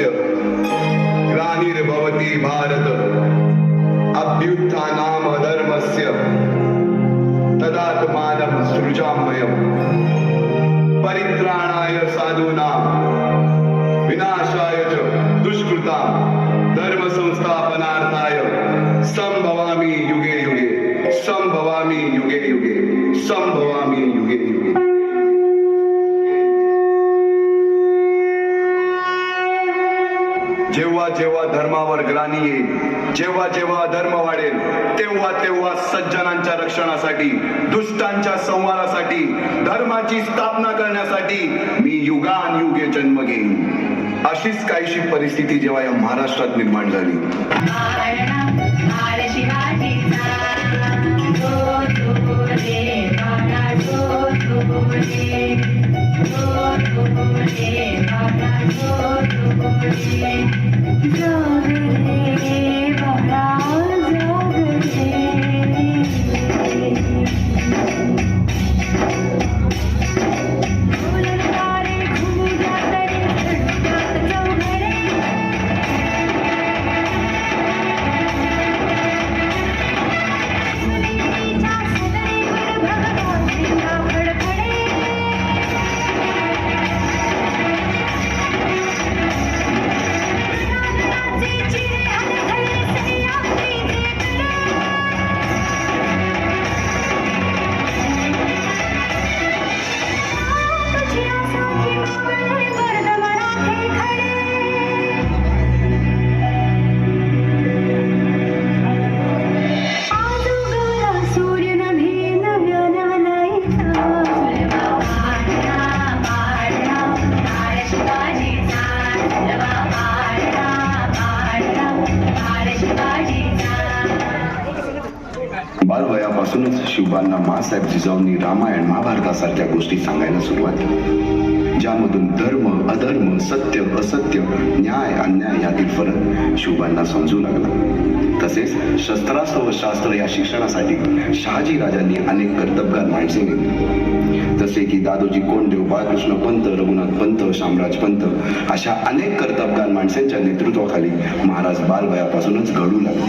धर्मस्य ग्लानिर्भवति भारत अभ्युत्थानाम धर्मस्य तदात्मानं सृजाम्यहम् परित्राणाय साधूनां विनाशाय च दुष्कृतां धर्म संस्थापनार्थाय संभवामि युगे युगे संभवामि युगे युगे संभवामि युगे युगे। जेव्हा जेव्हा धर्मावर ग्लानी येईल, जेव्हा जेव्हा धर्म वाढेल, तेव्हा तेव्हा सज्जनांच्या रक्षणासाठी, दुष्टांच्या संहारासाठी, धर्माची स्थापना करण्यासाठी मी युगानुयुगे जन्म घेईन। अशीच काहीशी परिस्थिती जेव्हा या महाराष्ट्रात निर्माण झाली, बालवयापासूनच शिवबांना माँसाहेब जिजाऊंनी रामायण महाभारतासारख्या गोष्टी सांगायला सुरुवात केली, ज्यामधून धर्म अधर्म, सत्य असत्य, न्याय अन्याय यातील फरक शिवबांना समजू लागला। तसेच शस्त्रास्त्र व शास्त्र या शिक्षणासाठी शहाजी राजांनी अनेक कर्तबगार माणसे नेमली, जसे की दादोजी कोंडदेव, बाळकृष्ण पंत, रघुनाथ पंत, शामराज पंत अशा अनेक कर्तबगार माणसांच्या नेतृत्वाखाली महाराज बालवयापासूनच घडू लागले।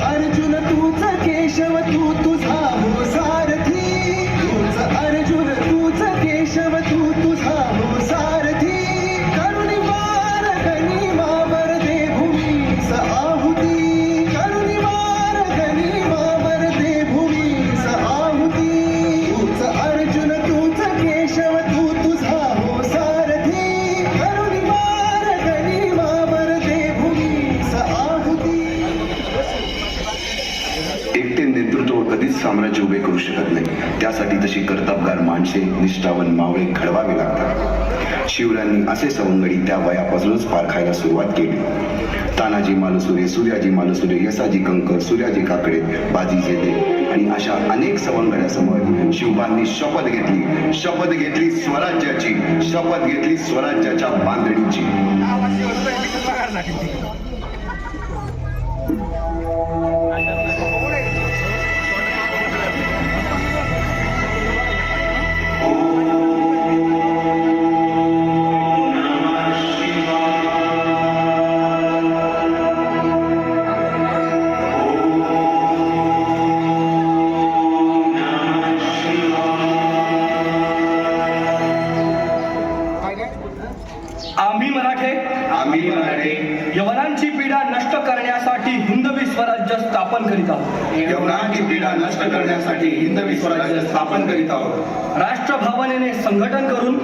अर्जुन तूच केशव तू तुझा हो सारथी, तूच अर्जुन तूच केशव तू तुझा हो सारथी, करुणी वार गनिमावर दे भूमीस आहुती, करुणी वार गनिमावर दे भूमीस आहुती, तूच अर्जुन तूच केशव तू तुझा हो सारथी, करुणी वार गनिमावर दे भूमीस आहुती। एकटे नेतृत्व कधीच साम्राज्य उभे करू शकत नाही, त्यासाठी तशी कर्तबगार माणसे, निष्ठावान मावळे घडवावे लागतात। शिवरायांनी असे सवंगडी त्या वयापासूनच पारखायला सुरुवात केली। तानाजी मालुसरे, सूर्याजी मालुसरे, यसाजी कंकर, सूर्याजी काकडे, बाजी जेते आणि अशा अनेक सवंगड्यासमोर शिवबांनी शपथ घेतली स्वराज्याची, शपथ घेतली स्वराज्याच्या बांधणीची। आम्ही मराठे यवनांची पीडा नष्ट करण्यासाठी हिंदवी स्वराज्य स्थापन करीत आहोत। यवनांची पीडा नष्ट करण्यासाठी हिंदवी स्वराज्य स्थापन करीत आहोत। राष्ट्रभावनेने संघटन करून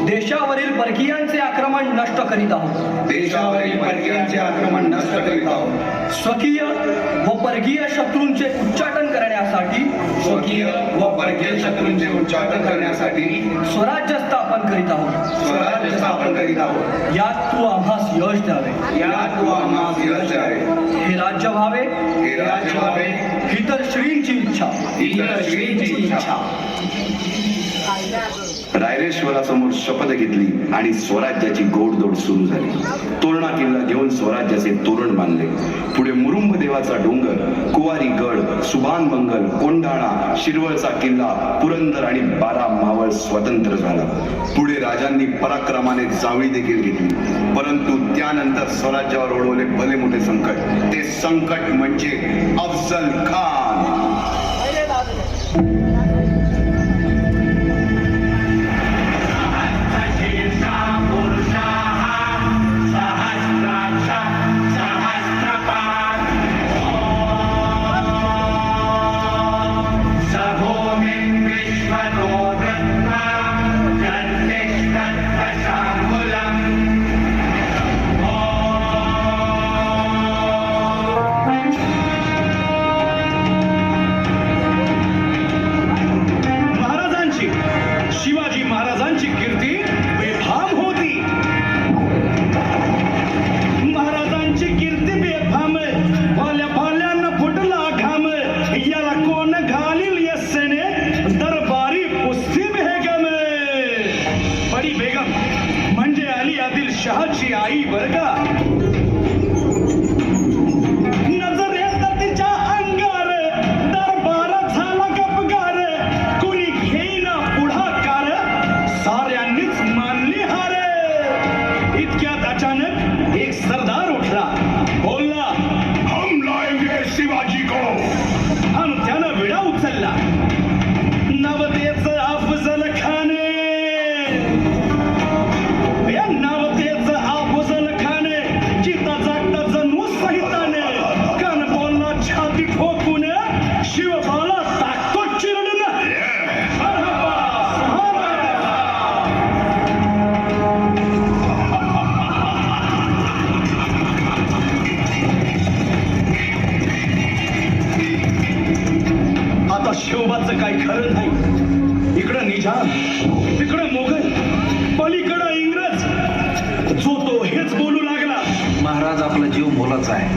देशावरील परकीयांचे आक्रमण नष्ट करीत आहोत। देशावरील परकीयांचे आक्रमण नष्ट करीत आहोत। स्वकीय व परकीय शत्रूंचे उच्चाटन करण्यासाठी स्वराज्य स्थापन करीत आहोत। यात तू आम्हास यश द्यावे, हे राज्य व्हावे, ही तर श्रींची इच्छा। रायरेश्वरासमोर शपथ घेतली आणि स्वराज्याची गोडदोड सुरू झाली. तोरणा किल्ला घेऊन स्वराज्याचे तोरण बांधले. पुढे मुरुंब देवाचा डोंगर, कुवारी गड, सुभान मंगल, कोंढाणा, शिरवळचा किल्ला, पुरंदर आणि 12 मावळ स्वतंत्र झाला. पुढे राजांनी पराक्रमाने जावळी देखील घेतली. परंतु त्यानंतर स्वराज्यावर ओढवले भले मोठे संकट. ते संकट म्हणजे अफजल खान. शिवाजी महाराजांची कीर्ती बेफाम होती. महाराजांची कीर्ती बेफाम, भाल्या भाल्यांना फुटला घाम. याला कोण घालील यस्सेने, दरबारी पुस्ती बेगम. बडी बेगम म्हणजे अली आदिल शहाची आई बर का. नजरेत तिच्या अंगार दरबार झाला गपगार. कोणी घेईना पुढाकार, साऱ्यांनीच मानली हार. इतक्यात अचानक एक सरदार उठला, बोलला, हम लाएंगे शिवाजी को. आणि त्यानं विडा उचलला. नवतेच अफजल खान. या नवतेच अफजल खान चिता जागता जणू सहिताने. कान बोलला छाती ठोकून, शिवबाला टाकतो चिरडून. आता शिवबाचं काही खरं नाही. इकडं निजाम, तिकडं मोगल, पलीकडं इंग्रज. जो तो हेच बोलू लागला. महाराज, आपला जीव मोलाचा आहे.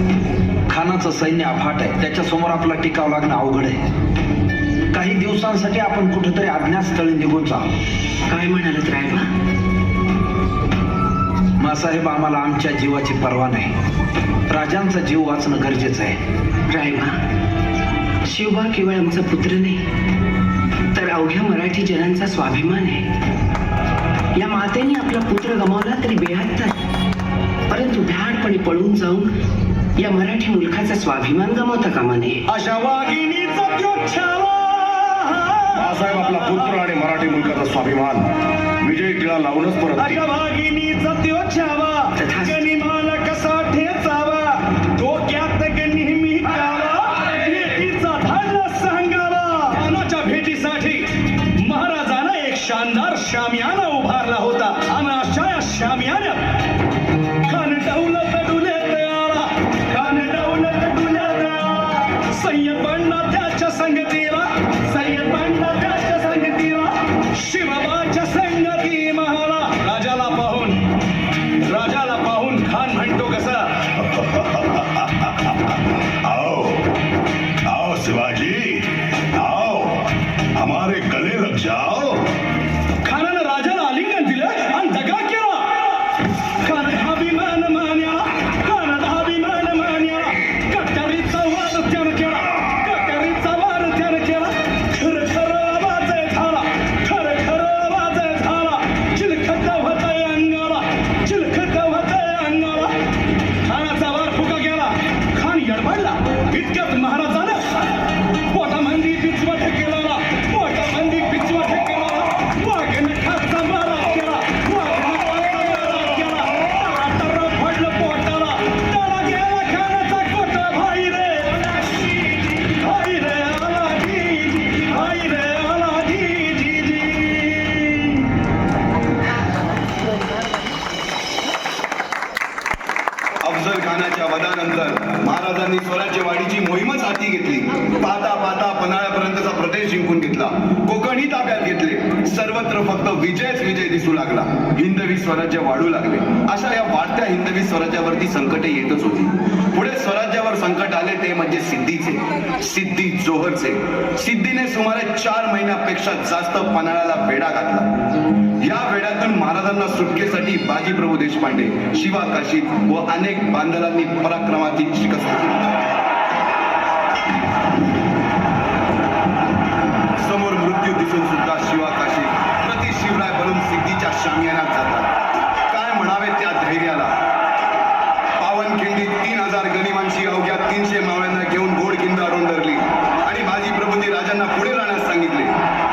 खानाचं सैन्य अफाट आहे. त्याच्यासमोर आपला टिकाव लागणं अवघड आहे. काही दिवसांसाठी आपण कुठेतरी अज्ञातस्थळी निघून जाऊ. काय म्हणालत रायबा? मासाहेब, आम्हाला आमच्या जीवाची पर्वा नाही. राजांचा जीव वाचणं गरजेचं आहे. रायबा, शिवबा केवळ आमचा पुत्र नाही, तर अवघ्या मराठी जनांचा स्वाभिमान आहे. या मातेने आपला पुत्र गमावला तरी बेहत्तर, परंतु भ्याडपणे पळून जाऊन या मराठी मुलखाचा स्वाभिमान गमावता कामा नये. अशा वाघिणीचा त्यो छावा. साहेब, आपला पुत्र आणि मराठी मुलकाचा स्वाभिमान विजय टिळा लावूनच परत अशा वाघिणीचा त्यो छावा. तथास्तु. गनिमाला कसा ठेचावा, डोक्यात नेहमी कावा. भेटीचा धाडला सांगावा. खानाच्या भेटीसाठी महाराजांना एक शानदार शामियाना उभारला होता. आणि अशा या शामियान्यात खान डौलत डुलेत आला. खान डौलत डुलेत आला. सय्यद बंडा त्याच्या संगतीला, सय्यद बंडा त्याच्या संगतीला, शिवबाच्या संगती महाला. राजाला पाहून खान म्हणतो कसा, आओ आओ शिवाजी, आओ हमारे गले लग जाओ. खानानं राजाला आलिंगन दिलं आणि दगा केला. खान अभिमान मान्या, खान अभिमान मान्या. कट्यारीचा वार त्यानं केला, कट्यारीचा वार त्यानं केला. खर खर आवाज झाला, खर खर आवाज झाला. चिलखत होतंय अंगाला, चिलखत होतंय अंगाला. खानाचा वार फुका गेला. खान यडबडला. इतक्यात महाराजानं पोटामंदी पिचवट केला, पोटामंदी पिचवट केला. वाघन खाचा मारा केला, वाघन खाचा मारा केला. तर पडलं पोटाला, त्याला गेला खानाचा कोटा. भाई रे आला जी, भाई रे आला जी. अफजल खानाच्या वधानंतर महाराजांनी स्वराज्य वाढीची मोहीमच हाती घेतली. पाहता पाहता पन्हाळ्यापर्यंतचा प्रदेश जिंकून घेतला. कोकणही ताब्यात घेतले. सर्वत्र फक्त विजयच विजय दिसू लागला. हिंदवी स्वराज्य वाढू लागले. अशा या वाढत्या हिंदवी स्वराज्यावरती संकटे येतच होती. पुढे स्वराज्यावर संकट आले ते म्हणजे सिद्धी जोहरचे. सिद्धीने सुमारे 4 महिन्यापेक्षा जास्त पन्हाळ्याला वेढा घातला. या वेड्यातून महाराजांना सुटकेसाठी बाजीप्रभू देशपांडे, शिवा काशीद व अनेक बांधलांनी पराक्रमाची शिकस्त केली. समोर मृत्यू दिसून सुद्धा शिवा काशीद प्रति शिवराय बनून सिद्धीच्या शामियानात जातात. काय म्हणावे त्या धैर्याला. पावनखिंडीत 3000 गनिमांची अवघ्या 300 मावळ्यांना घेऊन घोडखिंड धरली आणि बाजीप्रभूंनी राजांना पुढे राहण्यास सांगितले.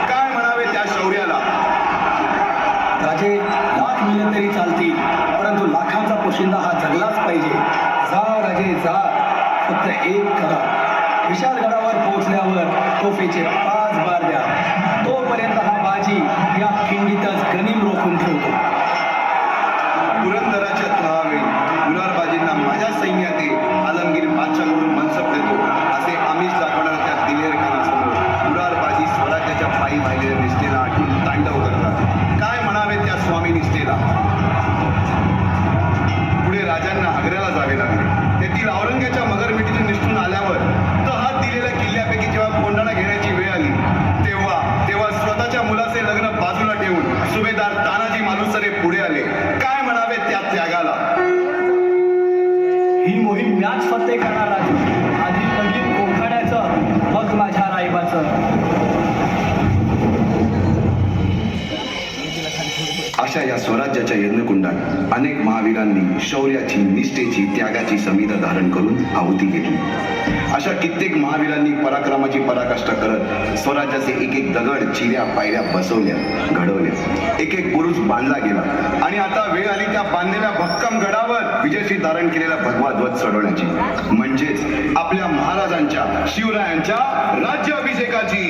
काय म्हणावे त्या शौर्याला. राजे, लाख मिळले तरी चालतील, परंतु लाखांचा पोशिंदा हा जगलाच पाहिजे. जा राजे जा, फक्त एक करा. विशालगडावर पोहोचल्यावर तोफेचे 5 बार द्या. तोपर्यंत हा बाजी या खिंडीतच गनिम रोखून ठेवतो. पुरंदराच्या तहावेळी मुरारबाजींना माझ्या सैन्यात आलमगीर बादशाहकडून मनसब देतो असे आमिष दाखवणाऱ्या त्या दिलेर खानासमोर मुरारबाजी स्वराज्याच्या पायी वाहिलेल्या निष्ठेला आठवून तांडव करतात. काय म्हणावे त्या स्वामी निष्ठेला. पुढे राजांना आग्र्याला जावे लागले. तेथील औरंग्याच्या मगरमिठीतून निष्ठून आल्यावर तहात दिलेल्या किल्ल्यापैकी जेव्हा कोंढाणा घेण्याची वेळ आली तेव्हा स्वतःच्या मुलाचे लग्न बाजूला ठेवून सुभेदार तानाजी मालुसरे पुढे आले. काय म्हणावे त्या त्यागाला. ही मोहीम मॅच फत्ते करणार राजू. आधी बघीन कोंढाण्याचं, मग माझ्या रायबाचं. अशा या स्वराज्याच्या यज्ञकुंडात अनेक महावीरांनी शौर्याची, निष्ठेची, त्यागाची समिधा धारण करून आहुती घेतली. अशा कित्येक महावीरांनी पराक्रमाची पराकाष्ठा करत स्वराज्याचे एक एक दगड, चिऱ्या, पायऱ्या बसवल्या, घडवल्या. एक एक बुरुज बांधला गेला आणि आता वेळ आली त्या बांधलेल्या भक्कम गडावर विजयश्री धारण केलेला भगवा ध्वज चढवण्याची, म्हणजेच आपल्या महाराजांच्या, शिवरायांच्या राज्याभिषेकाची.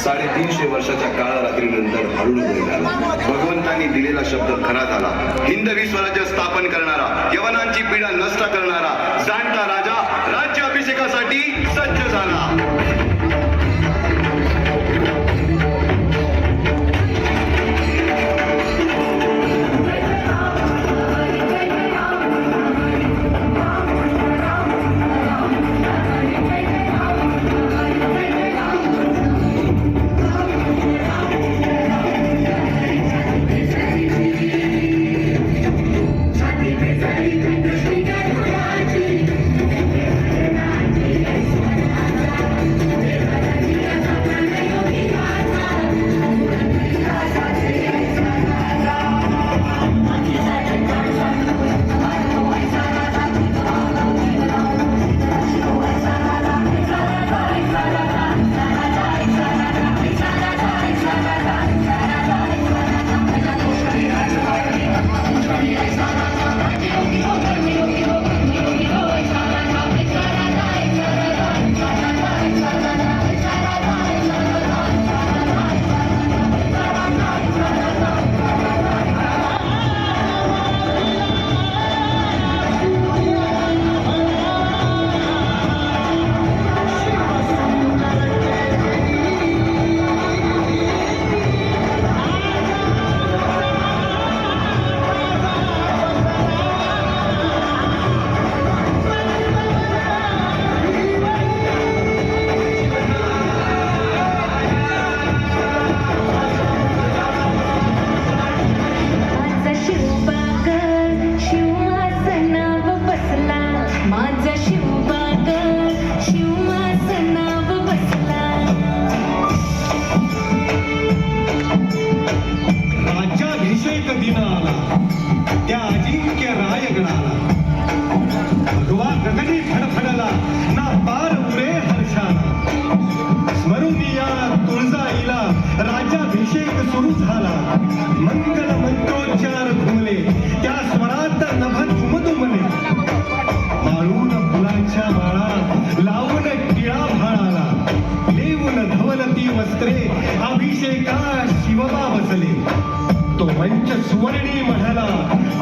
350 वर्षाच्या काळारात्रीनंतर हळूहळू वेळ झाला. भगवंतांनी दिलेला शब्द खरा झाला. हिंदवी स्वराज्य स्थापन करणारा, यवनांची पीडा नष्ट करणारा जाणता राजा राज्याभिषेकासाठी सज्ज झाला.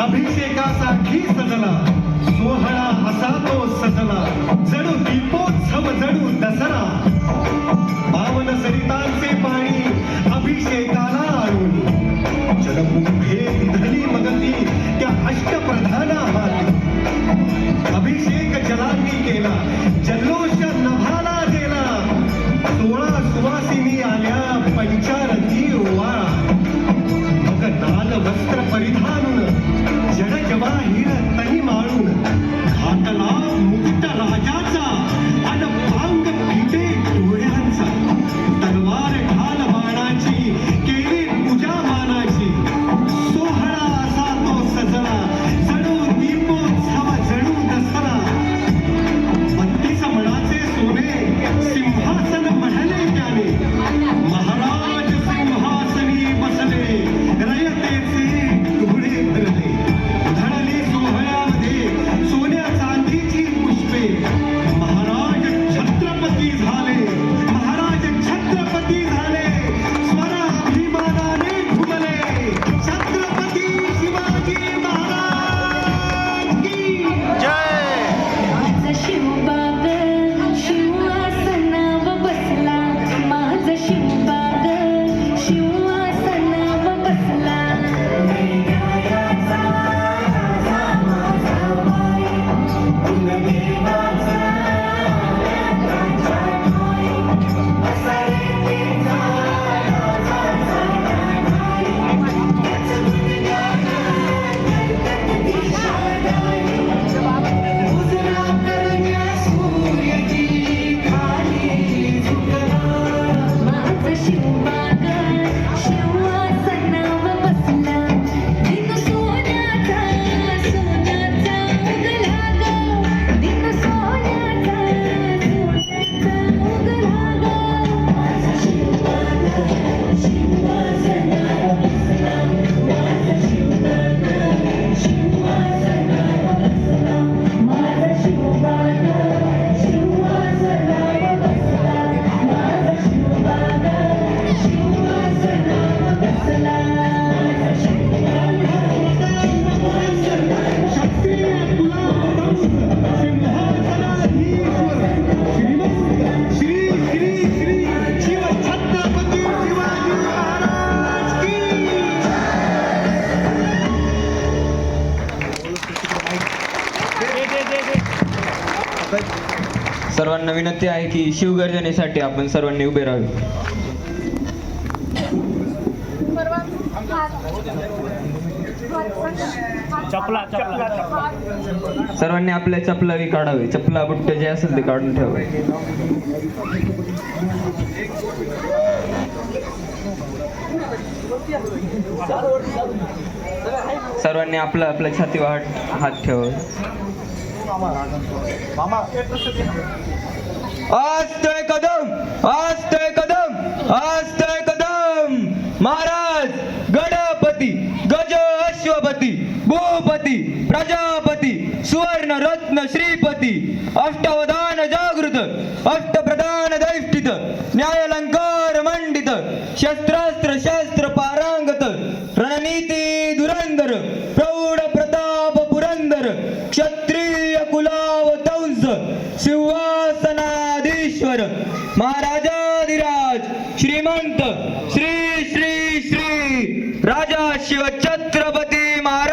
अभिषेकासाठी सजला, सोहळा असा तो सजला, जणू दीपोत्सव जणू सिंहासन म्हणले त्याने, महाराज सिंहासनी बसले, रयतेचे डोळे भरले, उधळली सोहळ्यामध्ये सोन्या चांदीची पुष्पे, महाराज छत्रपती झाले, महाराज छत्रपती झाले, स्वराभिमानाने घुमले, छत्रपती शिवाजी महाराज की माझं शिवबाग शिवासनावर बसला, माझं शिवबाग शिवासनावर बसला. माझं शिवबाग शिवासनावर बसला, दिन सोन्याचा सोन्याचा उगला ग, दिन सोन्याचा सोन्याचा उगला ग. माझं शिवबाग शिवासनावर बसला, माझं शिवबाग शिवासनावर बसला, माझं शिवबाग शिवासनावर बसला, माझं शिवबाग शिवासनावर बसला, माझं शिवबाग शक्ती तुला सिंहासनाधीश्वर श्रीमंत श्री श्री श्री शिव छत्रपती शिवाजी महाराज की सर्वांना विनंती आहे की शिवगर्जनेसाठी आपण सर्वांनी उभे राहावे. सर्वांनी आपल्या चपलाही काढावे, चपला बुट्ट जे असेल ते काढून ठेवावे. सर्वांनी आपल्या आपल्या छातीवर हात ठेवावे. आस्ते कदम, आस्ते कदम, आस्ते कदम. महाराज गणपती, गज अश्वपती, भूपती, प्रजापती, सुवर्ण रत्न श्रीपती, अष्टावधान जागृत, अष्टप्रधान दैष्ठित, न्यायालंकार मंडित, शस्त्रास्त्र शास्त्र पारांगत, रणनीती धुरंधर, प्रौढ प्रताप पुरंदर, क्षत्रिय कुलावतंस, सिंहासनाधीश्वर, महाराजाधिराज, श्रीमंत, श्री श्री श्री राजा शिव छत्रपती महाराज